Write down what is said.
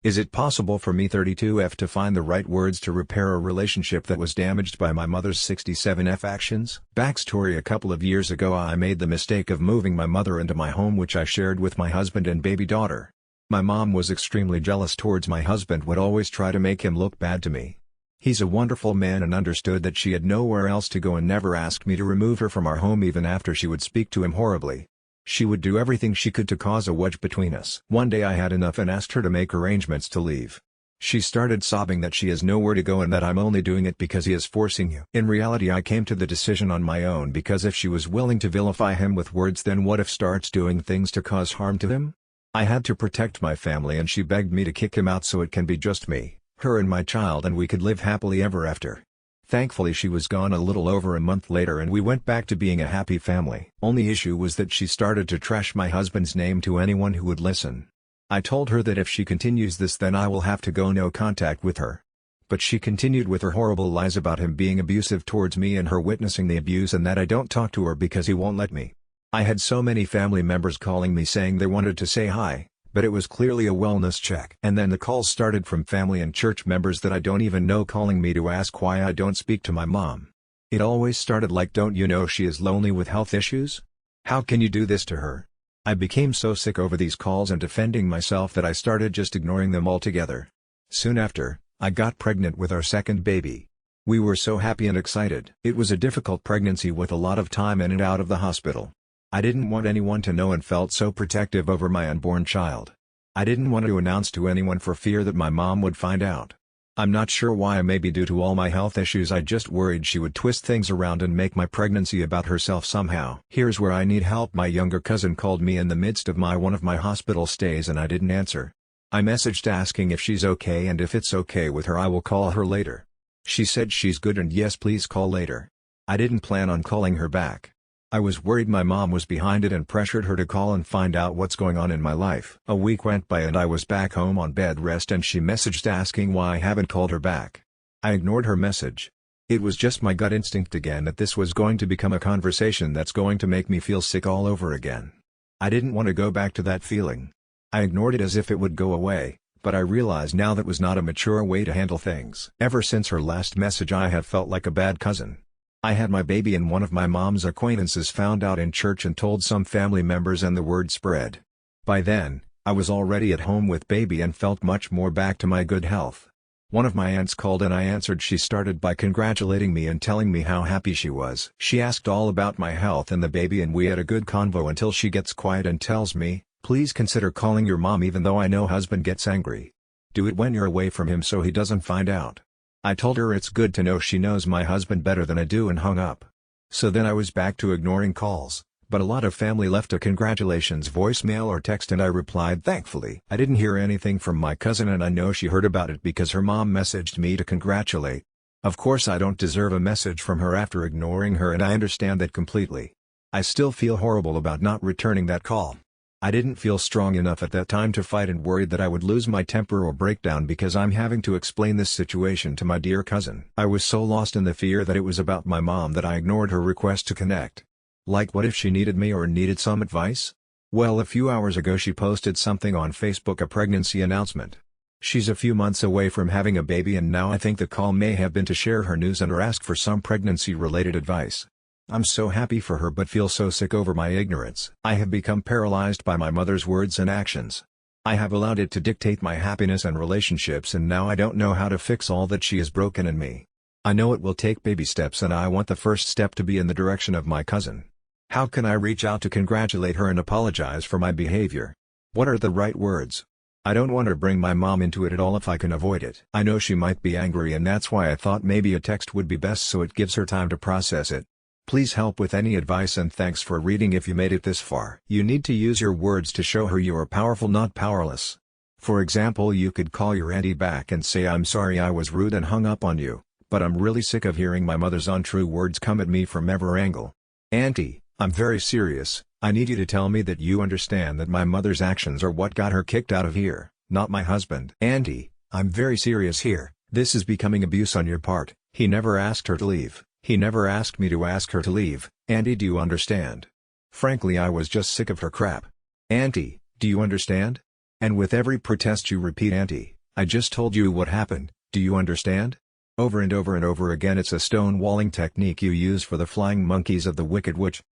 Is it possible for me 32F to find the right words to repair a relationship that was damaged by my mother's 67F actions? Backstory: a couple of years ago I made the mistake of moving my mother into my home, which I shared with my husband and baby daughter. My mom was extremely jealous towards my husband, would always try to make him look bad to me. He's a wonderful man and understood that she had nowhere else to go and never asked me to remove her from our home even after she would speak to him horribly. She would do everything she could to cause a wedge between us. One day I had enough and asked her to make arrangements to leave. She started sobbing that she has nowhere to go and that I'm only doing it because he is forcing you. In reality, I came to the decision on my own, because if she was willing to vilify him with words, then what if starts doing things to cause harm to him? I had to protect my family and she begged me to kick him out so it can be just me, her and my child, and we could live happily ever after. Thankfully she was gone a little over a month later and we went back to being a happy family. Only issue was that she started to trash my husband's name to anyone who would listen. I told her that if she continues this then I will have to go no contact with her. But she continued with her horrible lies about him being abusive towards me and her witnessing the abuse, and that I don't talk to her because he won't let me. I had so many family members calling me saying they wanted to say hi, but it was clearly a wellness check. And then the calls started from family and church members that I don't even know calling me to ask why I don't speak to my mom. It always started like, "Don't you know she is lonely with health issues? How can you do this to her?" I became so sick over these calls and defending myself that I started just ignoring them altogether. Soon after, I got pregnant with our second baby. We were so happy and excited. It was a difficult pregnancy with a lot of time in and out of the hospital. I didn't want anyone to know and felt so protective over my unborn child. I didn't want to announce to anyone for fear that my mom would find out. I'm not sure why, maybe due to all my health issues, I just worried she would twist things around and make my pregnancy about herself somehow. Here's where I need help. My younger cousin called me in the midst of one of my hospital stays and I didn't answer. I messaged asking if she's okay and if it's okay with her I will call her later. She said she's good and yes, please call later. I didn't plan on calling her back. I was worried my mom was behind it and pressured her to call and find out what's going on in my life. A week went by and I was back home on bed rest and she messaged asking why I haven't called her back. I ignored her message. It was just my gut instinct again that this was going to become a conversation that's going to make me feel sick all over again. I didn't want to go back to that feeling. I ignored it as if it would go away, but I realized now that was not a mature way to handle things. Ever since her last message I have felt like a bad cousin. I had my baby and one of my mom's acquaintances found out in church and told some family members and the word spread. By then, I was already at home with baby and felt much more back to my good health. One of my aunts called and I answered. She started by congratulating me and telling me how happy she was. She asked all about my health and the baby and we had a good convo until she gets quiet and tells me, "Please consider calling your mom even though I know husband gets angry. Do it when you're away from him so he doesn't find out." I told her it's good to know she knows my husband better than I do and hung up. So then I was back to ignoring calls, but a lot of family left a congratulations voicemail or text and I replied thankfully. I didn't hear anything from my cousin and I know she heard about it because her mom messaged me to congratulate. Of course I don't deserve a message from her after ignoring her and I understand that completely. I still feel horrible about not returning that call. I didn't feel strong enough at that time to fight and worried that I would lose my temper or break down because I'm having to explain this situation to my dear cousin. I was so lost in the fear that it was about my mom that I ignored her request to connect. Like, what if she needed me or needed some advice? Well, a few hours ago she posted something on Facebook, a pregnancy announcement. She's a few months away from having a baby and now I think the call may have been to share her news and or ask for some pregnancy-related advice. I'm so happy for her but feel so sick over my ignorance. I have become paralyzed by my mother's words and actions. I have allowed it to dictate my happiness and relationships and now I don't know how to fix all that she has broken in me. I know it will take baby steps and I want the first step to be in the direction of my cousin. How can I reach out to congratulate her and apologize for my behavior? What are the right words? I don't want to bring my mom into it at all if I can avoid it. I know she might be angry and that's why I thought maybe a text would be best so it gives her time to process it. Please help with any advice and thanks for reading if you made it this far. You need to use your words to show her you are powerful, not powerless. For example, you could call your auntie back and say, "I'm sorry I was rude and hung up on you, but I'm really sick of hearing my mother's untrue words come at me from every angle. Auntie, I'm very serious. I need you to tell me that you understand that my mother's actions are what got her kicked out of here, not my husband. Auntie, I'm very serious here. This is becoming abuse on your part. He never asked her to leave. He never asked me to ask her to leave. Auntie, do you understand? Frankly, I was just sick of her crap. Auntie, do you understand?" And with every protest you repeat, "Auntie, I just told you what happened, do you understand? Over and over and over again, it's a stonewalling technique you use for the flying monkeys of the Wicked Witch.